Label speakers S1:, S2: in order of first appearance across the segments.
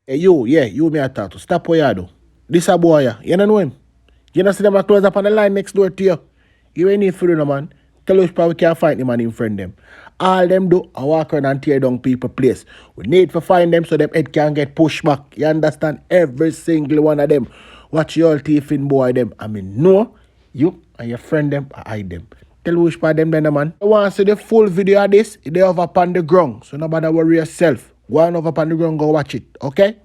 S1: Hey, you me a talk to. Stop what you do. This a boy, yeah. You don't know him. You don't see them a close up on the line next door to you. You ain't need for no man. Tell us we can't find him and him friend them. All them do I walk around and tear down people place. We need to find them so them head can get pushed back. You understand? Every single one of them. Watch your thiefing boy them. I mean, no, you and your friend them I hide them. Tell which part them then, man. You want to see the full video of this? They over upon the ground. So nobody worry yourself. Go on over upon the ground, go watch it. Okay?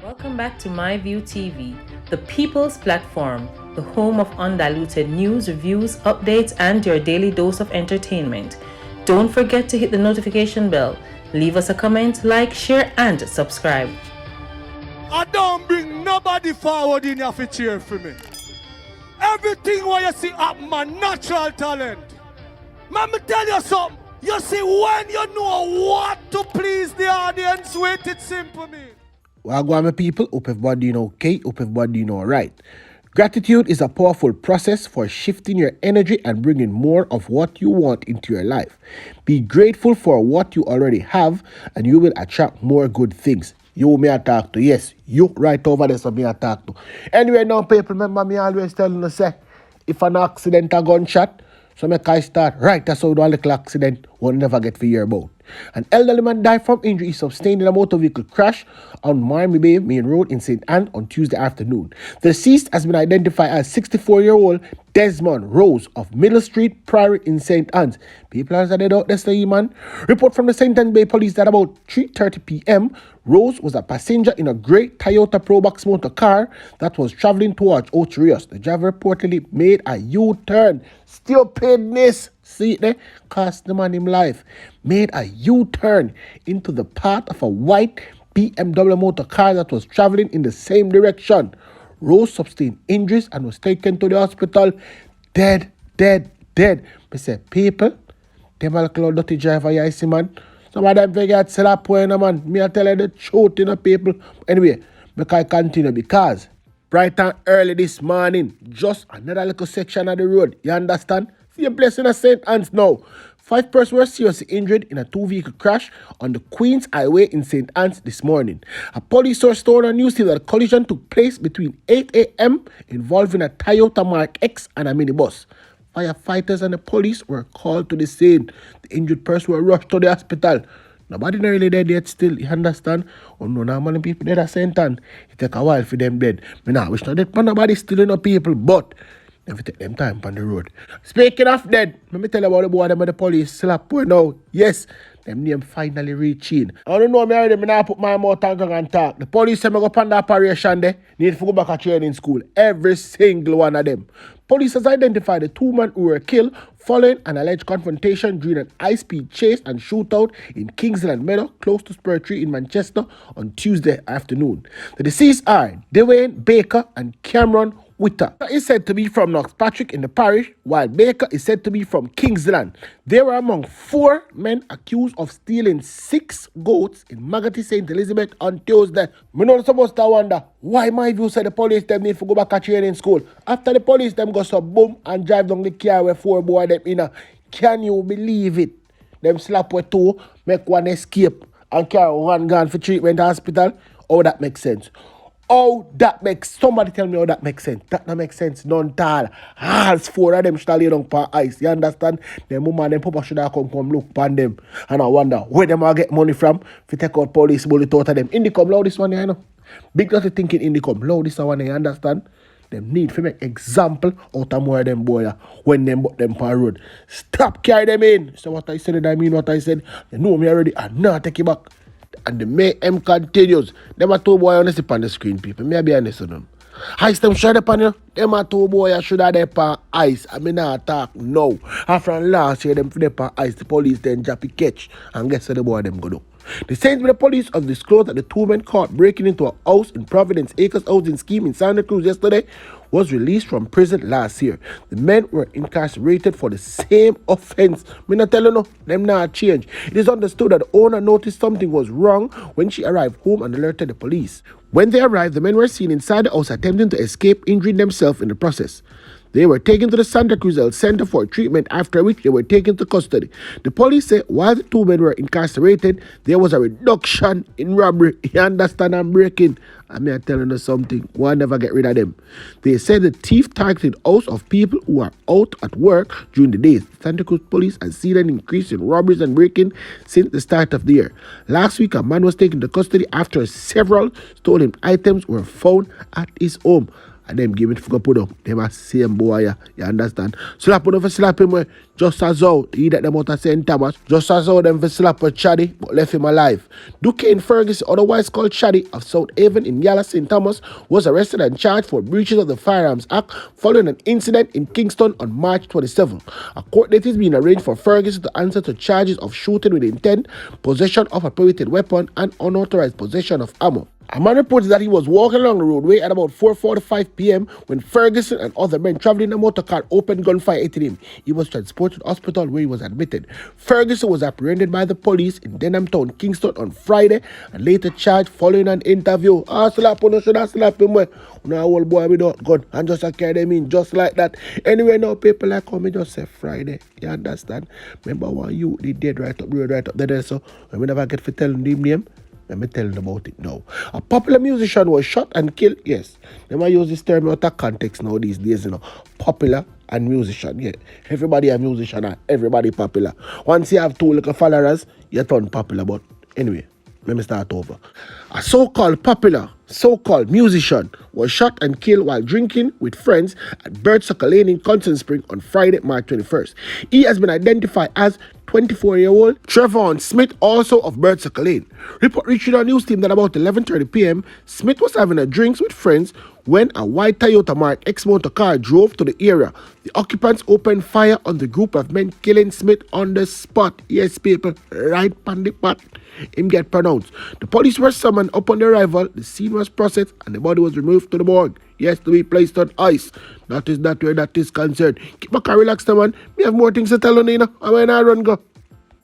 S2: Welcome back to MyView TV, the people's platform, the home of undiluted news, reviews, updates, and your daily dose of entertainment. Don't forget to hit the notification bell, leave us a comment, like, share, and subscribe.
S3: I don't bring nobody forward in your cheer for me. Everything what you see up my natural talent. Man, me tell you something. You see, when you know what to please the audience with, it's simple, me.
S1: Wagwan, my people, hope everybody know okay, hope everybody know right. Gratitude is a powerful process for shifting your energy and bringing more of what you want into your life. Be grateful for what you already have and you will attract more good things. You may attack to, yes, you right over there, so me attack to. Anyway, now people, remember me always telling you, say, if an accident a gunshot, so make I start right, that's how the little accident will never get to hear about. An elderly man died from injury sustained in a motor vehicle crash on Miami Bay Main Road in St. Anne on Tuesday afternoon. The deceased has been identified as 64-year-old Desmond Rose of Middle Street Priory in St. Anne's. People are said out this man. Report from the St. Anne Bay Police that about 3:30 p.m., Rose was a passenger in a grey Toyota Probox motor car that was traveling towards Ocho Rios. The driver reportedly made a U-turn. Stupidness. See it there? Cost the man his life. Made a U-turn into the path of a white BMW motor car that was traveling in the same direction. Rose sustained injuries and was taken to the hospital. Dead. Me say, people, them a little dirty driver, you see, man. Some of them forget to that point, man. Me I tell you the truth, people. Anyway, because I continue because bright and early this morning, just another little section of the road. You understand? See a place in a St. Anne's now. 5 persons were seriously injured in a 2-vehicle crash on the Queens Highway in St. Anne's this morning. A police source told on news that the collision took place between 8 a.m. involving a Toyota Mark X and a minibus. Firefighters and the police were called to the scene. The injured person were rushed to the hospital. Nobody not really dead yet still, you understand? Oh no, normally people dead at St. Anne. It take a while for them dead. Me nah wish not dead, but nobody still in no people, but if it take them time on the road. Speaking of dead, let me tell you about the boy them with the police slap boy now. Yes, them name finally reaching. I don't know me already, me now put my mouth and talk. The police say me go upon the operation there, need to go back to training school. Every single one of them. Police has identified the 2 men who were killed following an alleged confrontation during an high-speed chase and shootout in Kingsland Meadow, close to Spur Tree in Manchester on Tuesday afternoon. The deceased are Dwayne Baker and Cameron Witter is said to be from Knoxpatrick in the parish, while Baker is said to be from Kingsland. They were among 4 men accused of stealing 6 goats in Magotty St. Elizabeth on Tuesday. Me know supposed to wonder why my view said the police them need to go back to training school. After the police them go so boom and drive down the car where 4 boy them in. Can you believe it? Them slap with 2, make 1 escape and carry 1 gone for treatment hospital. Oh, that makes sense. Oh, that makes, somebody tell me how that makes sense. That don't make sense, none at all. 4 of them should have lay down for ice. You understand? Them mama and them papa should have come look upon them. And I wonder where them will get money from if you take out police bullet out of them. Indicom, loud this one, you know. Big dirty thinking Indicom, loud this one, you understand? Them need to make example out of more of them boy when them put them for road. Stop carry them in. So what I said, I mean what I said. You know me already, and now take it back. And the mayhem continues. Them are 2 boys on the screen, people. Me be honest with them. Ice them shut up on you. Them a two boy should have them on ice. I mean not talk now. After last year them for them on ice, the police then drop a catch. And guess what the boy them go do? The Saints with the police have disclosed that the two men caught breaking into a house in Providence Acres housing scheme in Santa Cruz yesterday was released from prison last year. The men were incarcerated for the same offense. Me not tell you no, them not change. It is understood that the owner noticed something was wrong when she arrived home and alerted the police. When they arrived, the men were seen inside the house attempting to escape, injuring themselves in the process. They were taken to the Santa Cruz Health Center for treatment, after which they were taken to custody. The police said while the two men were incarcerated, there was a reduction in robbery. You understand, and breaking. I mean, I'm telling you something. We'll never get rid of them. They said the thief targeted house of people who are out at work during the days. Santa Cruz police has seen an increase in robberies and breaking since the start of the year. Last week, a man was taken to custody after several stolen items were found at his home. And them give it for put up. Them are same boy, yeah. You understand? Slap on for slap him just as how he that them out of St. Thomas. Just as how them for slap a Chaddy, but left him alive. Duquesne Fergus, otherwise called Chaddy, of South Haven in Yala, St. Thomas, was arrested and charged for breaches of the Firearms Act following an incident in Kingston on March 27. A court date is being arranged for Ferguson to answer to charges of shooting with intent, possession of a prohibited weapon, and unauthorized possession of ammo. A man reports that he was walking along the roadway at about 4:45 p.m. when Ferguson and other men traveling in a motor car opened gunfire at him. He was transported to the hospital where he was admitted. Ferguson was apprehended by the police in Denham Town, Kingston on Friday and later charged following an interview. Slap on, should I slap him? No old boy without gun and just carry them in just like that. Anyway, now people like me just say Friday. You understand? Remember when you did dead right up there, so when we never get to tell them name. Let me tell you about it now. A popular musician was shot and killed. Yes, they might use this term out of context now these days, you know. Popular and musician. Yeah, everybody a musician and everybody popular. Once you have two little followers, you turn popular. But anyway, let me start over. A so-called musician was shot and killed while drinking with friends at Birdsucker Lane in Constant Spring on Friday, March 21st. He has been identified as 24-year-old Trevonne Smith, also of Birdsucker Lane. Report reached our news team that about 11:30 p.m., Smith was having a drinks with friends when a white Toyota Mark X motor car drove to the area. The occupants opened fire on the group of men, killing Smith on the spot. Yes, people, right on the spot. Him get pronounced. The police were summoned upon the arrival. The scene was processed and the body was removed to the morgue. Yes, to be placed on ice. That is not where that is concerned. Keep a car relaxed, man. We have more things to tell you, know. And when I run go.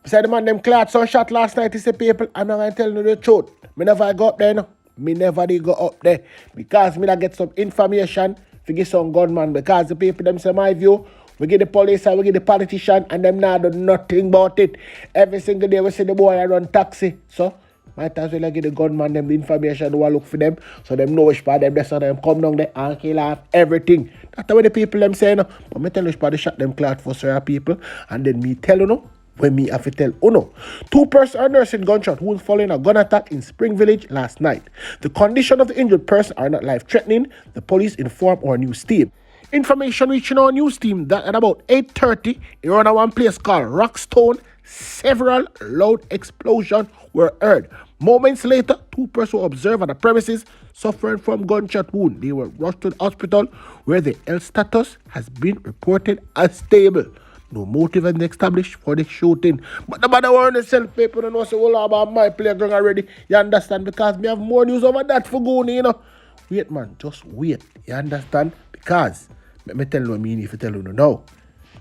S1: Said the man them clots so shot last night, he said, people, I'm not going to tell you the truth. Me never go up there, no. Me never did go up there. Because me da get some information to get some gunman. Because the people them say my view, we get the police and we get the politician and them now do nothing about it. Every single day we see the boy I run taxi. So might as well get the gunman them the information who look for them. So them know which part them there, so them come down there and kill off everything. That's what the people them say, no. But me tell you which part they shot them clout for sir people. And then me tell you no. When me have to tell Uno. 2 persons are nursing gunshot wounds following a gun attack in Spring Village last night. The condition of the injured person are not life-threatening, the police informed our news team. Information reaching our news team that at about 8:30, around one place called Rockstone, several loud explosions were heard. Moments later, 2 persons were observed at the premises suffering from gunshot wound. They were rushed to the hospital where their health status has been reported as stable. No motive has been established for the shooting. But the matter on the self paper and know say, well, about my playground already. You understand? Because me have more news over that for going, you know. Wait, man. Just wait. You understand? Because, let me tell you what I mean if you tell you no.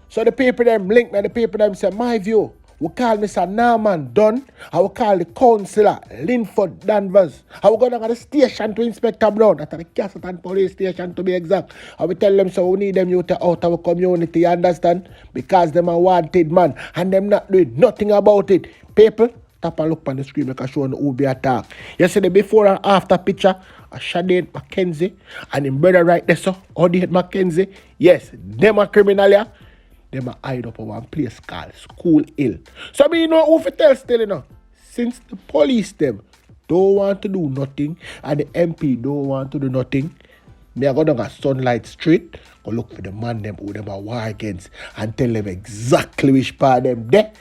S1: So the paper them link me, the paper them say, my view, we call Mr. Norman Dunn. I will call the councillor, Linford Danvers. I will go down to the station to Inspector Brown. That's the Castleton police station to be exact. I will tell them so we need them youth out of our community, you understand? Because them are wanted man and them not doing nothing about it. People, tap and look on the screen because show who be attacked. Yesterday before and after picture, a Shadane Mackenzie and him brother right there, so Odette Mackenzie. Yes, them are criminal, yeah. Them a hide up on one place called School Hill. So me know who to tell still, you know. Since the police them don't want to do nothing and the MP don't want to do nothing, me I go down a Sunlight Street, go look for the man them who them a war against and tell them exactly which part them there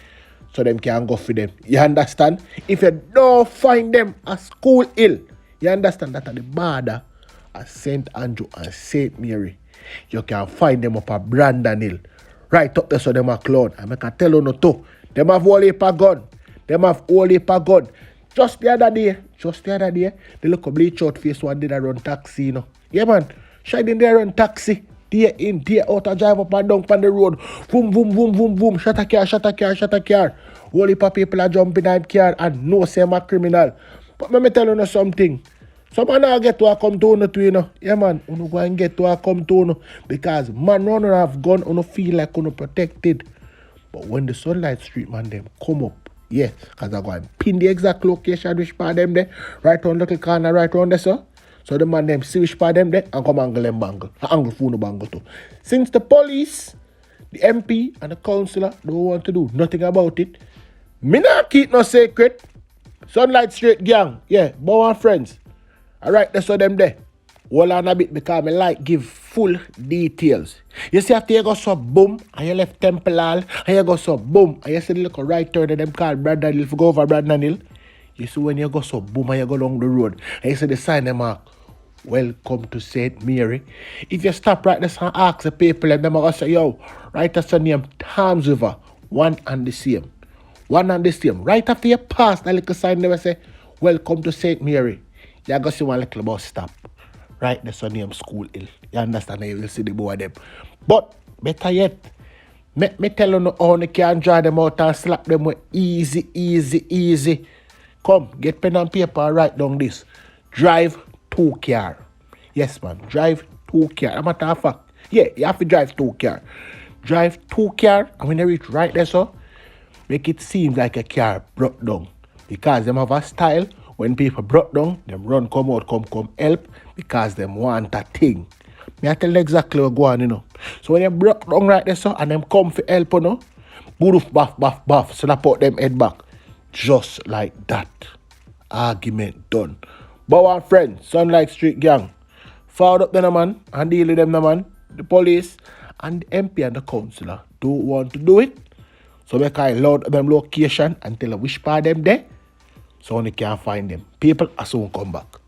S1: so them can go for them. You understand? If you don't find them at School Hill, you understand that at the border at St. Andrew and St. Mary. You can find them up at Brandon Hill. Right up there so them a clown. And I can tell you no too. Them have whole heap of gun. Them have whole heap of gun. Just the other day, the look bleach out face one did a run taxi, you know. Yeah, man. Shine in there run taxi. Day in, day out, and drive up and down on the road. Boom, boom, boom, boom, boom. Shut a car. Whole heap of people are jumping in the car and no say I'm a criminal. But let me tell you something. Someone now get to a come to too, you know. Yeah, man. You go and get to a come to because man run have gun, you feel like you protected. But when the Sunlight Street man them come up, yeah, because I go and pin the exact location which part them there, right on little corner, right on there, sir. So the man them see which part them there and come angle them bangle. Angle phone bangle too. Since the police, the MP and the councillor don't want to do nothing about it, me not keep no secret. Sunlight Street gang, yeah, boy and friends. Alright, that's all them there. Hold on a bit because I like give full details. You see after you go so boom and you left Temple Hall and you go so boom and you see the little right turn and them called Brandon Hill. If you go over Brandon Hill, you see when you go so boom and you go along the road and you see the sign them mark, welcome to St. Mary. If you stop right there and ask the people and them are going to say, yo, write us a name, Thames River, one and the same. One and the same. Right after you pass that little sign, they will say, welcome to St. Mary. You go see one little bus stop. Right, that's your name School Hill. You understand? You will see the boy them. But, better yet, me tell you how you can draw them out and slap them with easy. Come, get pen and paper and write down this. Drive 2 car. Yes, man. Drive 2 car. As a matter of fact, yeah, you have to drive 2 car. Drive 2 car, and when you reach right there, so, make it seem like a car broke down. Because them have a style. When people broke down, them run, come out, come help because them want a thing. Me I tell you exactly what go on, you know. So when you broke down right there, so, and them come for help, you know, boof, buff, so they put them head back. Just like that. Argument done. But our friend, Sunlight Street gang, forward up them, man, and deal with them, man. The police and the MP and the councillor don't want to do it. So make I load them location and tell them which part them there. So only can find them. People are soon come back.